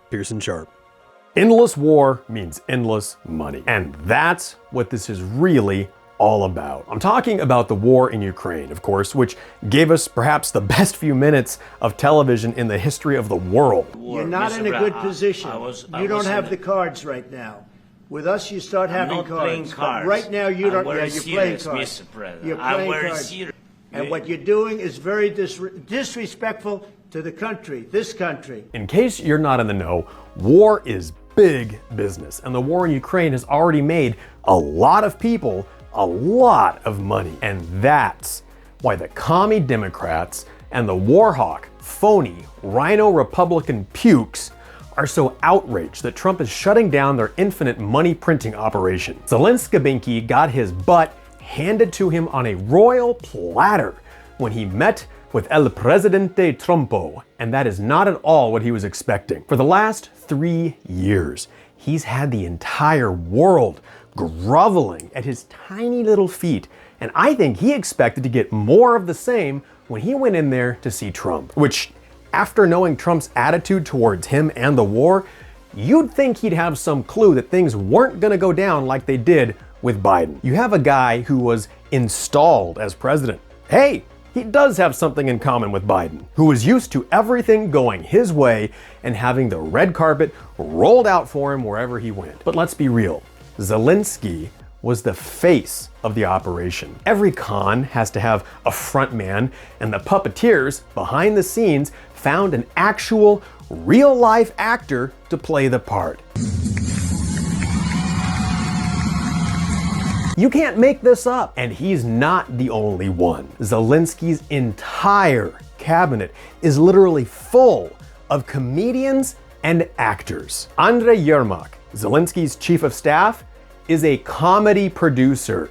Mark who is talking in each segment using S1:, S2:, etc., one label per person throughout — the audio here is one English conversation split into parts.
S1: Pearson Sharp. Endless war means endless money. And that's what this is really all about. I'm talking about the war in Ukraine, of course, which gave us perhaps the best few minutes of television in the history of the world.
S2: You're not in a good position. You don't have the cards right now. With us, you start having cards. But right now, you don't. Yeah, you're playing cards. You're playing cards. And what you're doing is very disrespectful to the country, this country.
S1: In case you're not in the know, war is big business, and the war in Ukraine has already made a lot of people a lot of money. And that's why the commie Democrats and the war hawk, phony, rhino Republican pukes are so outraged that Trump is shutting down their infinite money printing operation. Zelensky got his butt handed to him on a royal platter when he met with El Presidente Trumpo, and that is not at all what he was expecting. For the last 3 years, he's had the entire world groveling at his tiny little feet, and I think he expected to get more of the same when he went in there to see Trump, which, after knowing Trump's attitude towards him and the war, you'd think he'd have some clue that things weren't gonna go down like they did with Biden. You have a guy who was installed as president. Hey, he does have something in common with Biden, who was used to everything going his way and having the red carpet rolled out for him wherever he went. But let's be real, Zelensky was the face of the operation. Every con has to have a front man, and the puppeteers behind the scenes found an actual, real-life actor to play the part. You can't make this up, and he's not the only one. Zelensky's entire cabinet is literally full of comedians and actors. Andrei Yermak, Zelensky's chief of staff, is a comedy producer.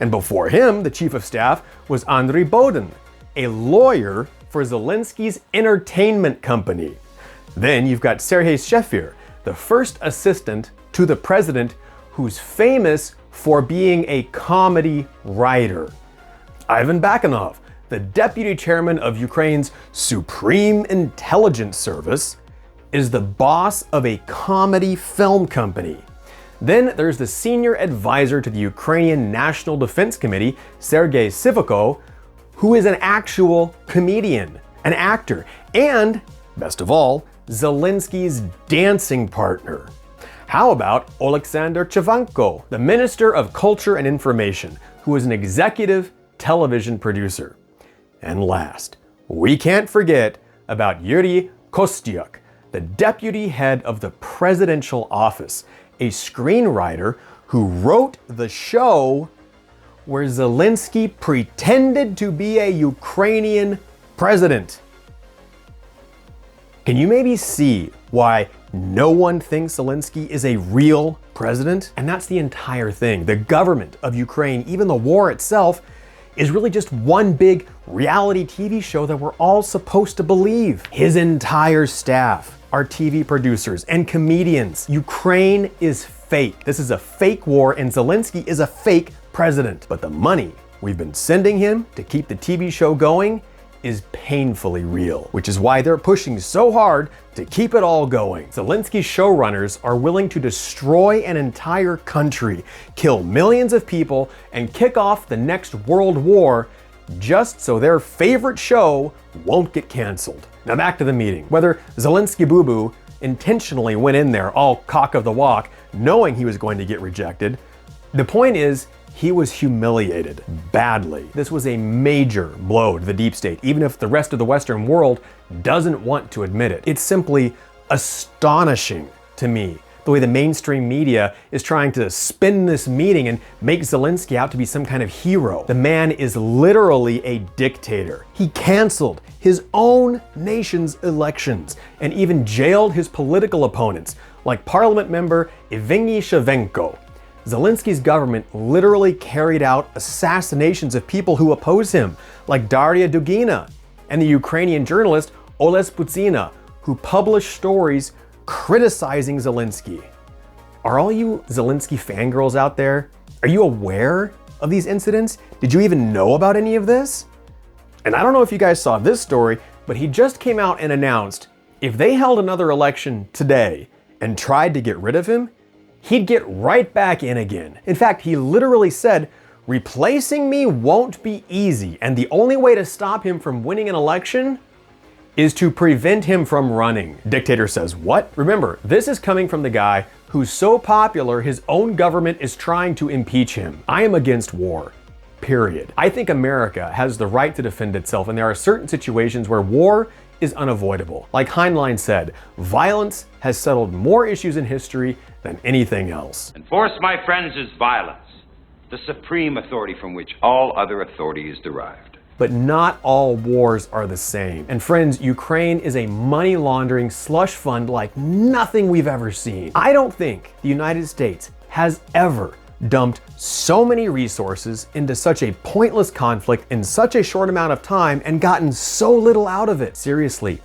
S1: And before him, the chief of staff was Andrei Bodin, a lawyer for Zelensky's entertainment company. Then you've got Sergei Shefir, the first assistant to the president, who's famous for being a comedy writer. Ivan Bakanov, the deputy chairman of Ukraine's Supreme Intelligence Service, is the boss of a comedy film company. Then there's the senior advisor to the Ukrainian National Defense Committee, Sergei Sivako, who is an actual comedian, an actor, and, best of all, Zelensky's dancing partner. How about Oleksandr Chevanko, the Minister of Culture and Information, who is an executive television producer? And last, we can't forget about Yuri Kostyuk, the deputy head of the presidential office, a screenwriter who wrote the show where Zelensky pretended to be a Ukrainian president. Can you maybe see why no one thinks Zelensky is a real president? And that's the entire thing. The government of Ukraine, even the war itself, is really just one big reality TV show that we're all supposed to believe. His entire staff are TV producers and comedians. Ukraine is fake. This is a fake war, and Zelensky is a fake president. But the money we've been sending him to keep the TV show going is painfully real, which is why they're pushing so hard to keep it all going. Zelensky's showrunners are willing to destroy an entire country, kill millions of people, and kick off the next world war just so their favorite show won't get canceled. Now back to the meeting. Whether Zelensky boo-boo intentionally went in there all cock of the walk, knowing he was going to get rejected, the point is, he was humiliated badly. This was a major blow to the deep state, even if the rest of the Western world doesn't want to admit it. It's simply astonishing to me the way the mainstream media is trying to spin this meeting and make Zelensky out to be some kind of hero. The man is literally a dictator. He canceled his own nation's elections and even jailed his political opponents, like parliament member Evgeny Shevchenko. Zelensky's government literally carried out assassinations of people who oppose him, like Daria Dugina and the Ukrainian journalist Oles Putsina, who published stories criticizing Zelensky. Are all you Zelensky fangirls out there? Are you aware of these incidents? Did you even know about any of this? And I don't know if you guys saw this story, but he just came out and announced If they held another election today and tried to get rid of him, he'd get right back in again. In fact, he literally said, "Replacing me won't be easy, and the only way to stop him from winning an election is to prevent him from running." Dictator says what? Remember, this is coming from the guy who's so popular his own government is trying to impeach him. I am against war, period. I think America has the right to defend itself, and there are certain situations where war is unavoidable. Like Heinlein said, violence has settled more issues in history than anything else.
S3: And force, my friends, is violence, the supreme authority from which all other authority is derived.
S1: But not all wars are the same. And friends, Ukraine is a money laundering slush fund like nothing we've ever seen. I don't think the United States has ever dumped so many resources into such a pointless conflict in such a short amount of time and gotten so little out of it. Seriously,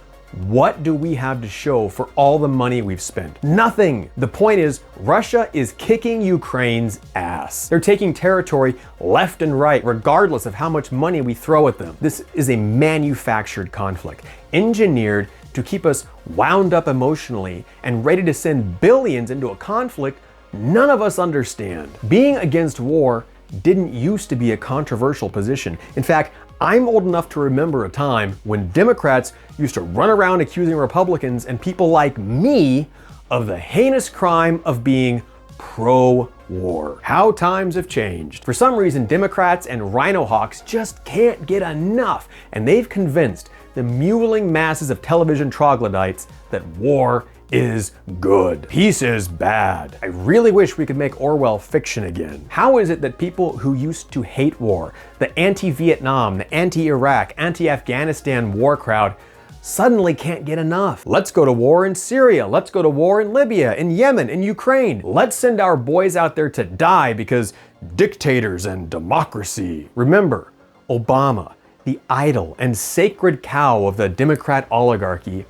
S1: what do we have to show for all the money we've spent? Nothing. The point is, Russia is kicking Ukraine's ass. They're taking territory left and right, regardless of how much money we throw at them. This is a manufactured conflict, engineered to keep us wound up emotionally and ready to send billions into a conflict none of us understand. Being against war didn't used to be a controversial position. In fact, I'm old enough to remember a time when Democrats used to run around accusing Republicans and people like me of the heinous crime of being pro-war. How times have changed. For some reason, Democrats and rhino hawks just can't get enough, and they've convinced the mewling masses of television troglodytes that war is good. Peace is bad. I really wish we could make Orwell fiction again. How is it that people who used to hate war, the anti-Vietnam, the anti-Iraq, anti-Afghanistan war crowd, suddenly can't get enough? Let's go to war in Syria. Let's go to war in Libya, in Yemen, in Ukraine. Let's send our boys out there to die because dictators and democracy. Remember, Obama, the idol and sacred cow of the Democrat oligarchy,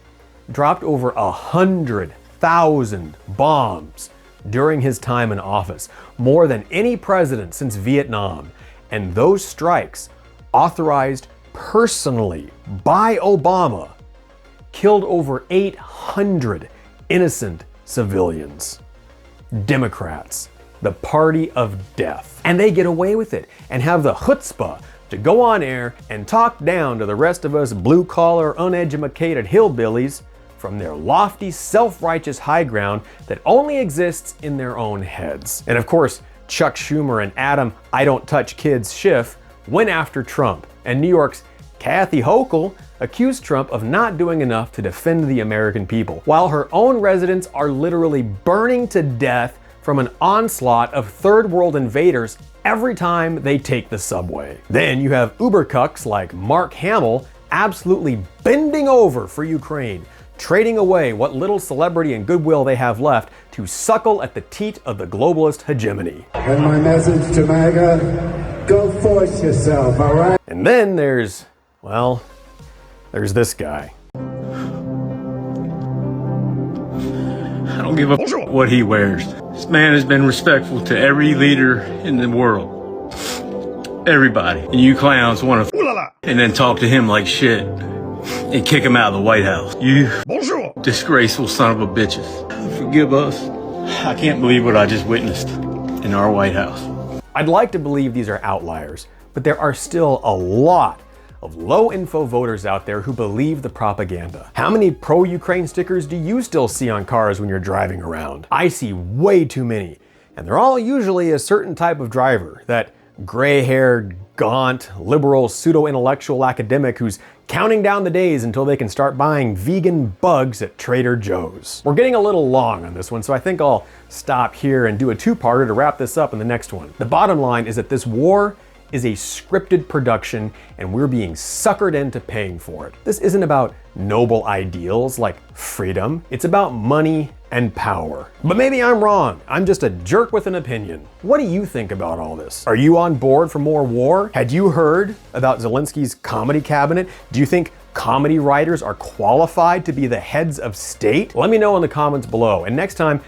S1: dropped over 100,000 bombs during his time in office, more than any president since Vietnam. And those strikes, authorized personally by Obama, killed over 800 innocent civilians. Democrats, the party of death. And they get away with it and have the chutzpah to go on air and talk down to the rest of us blue-collar, uneducated hillbillies from their lofty, self-righteous high ground that only exists in their own heads. And of course, Chuck Schumer and Adam I Don't Touch Kids Schiff went after Trump, and New York's Kathy Hochul accused Trump of not doing enough to defend the American people, while her own residents are literally burning to death from an onslaught of third world invaders every time they take the subway. Then you have uber cucks like Mark Hamill absolutely bending over for Ukraine, trading away what little celebrity and goodwill they have left to suckle at the teat of the globalist hegemony.
S4: And my message to MAGA, go force yourself, all right?
S1: And then there's this guy.
S5: I don't give a what he wears. This man has been respectful to every leader in the world. Everybody. And you clowns want to and then talk to him like shit and kick him out of the White House. You disgraceful son of a bitches. Forgive us. I can't believe what I just witnessed in our White House.
S1: I'd like to believe these are outliers, but there are still a lot of low-info voters out there who believe the propaganda. How many pro-Ukraine stickers do you still see on cars when you're driving around? I see way too many, and they're all usually a certain type of driver, that gray-haired, gaunt, liberal, pseudo-intellectual academic who's counting down the days until they can start buying vegan bugs at Trader Joe's. We're getting a little long on this one, so I think I'll stop here and do a two-parter to wrap this up in the next one. The bottom line is that this war is a scripted production, and we're being suckered into paying for it. This isn't about noble ideals like freedom. It's about money and power. But maybe I'm wrong. I'm just a jerk with an opinion. What do you think about all this? Are you on board for more war? Had you heard about Zelensky's comedy cabinet? Do you think comedy writers are qualified to be the heads of state? Let me know in the comments below. And next time,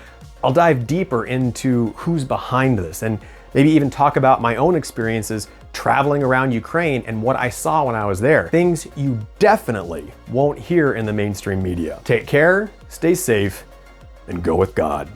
S1: I'll dive deeper into who's behind this and Maybe even talk about my own experiences traveling around Ukraine and what I saw when I was there. Things you definitely won't hear in the mainstream media. Take care, stay safe, and go with God.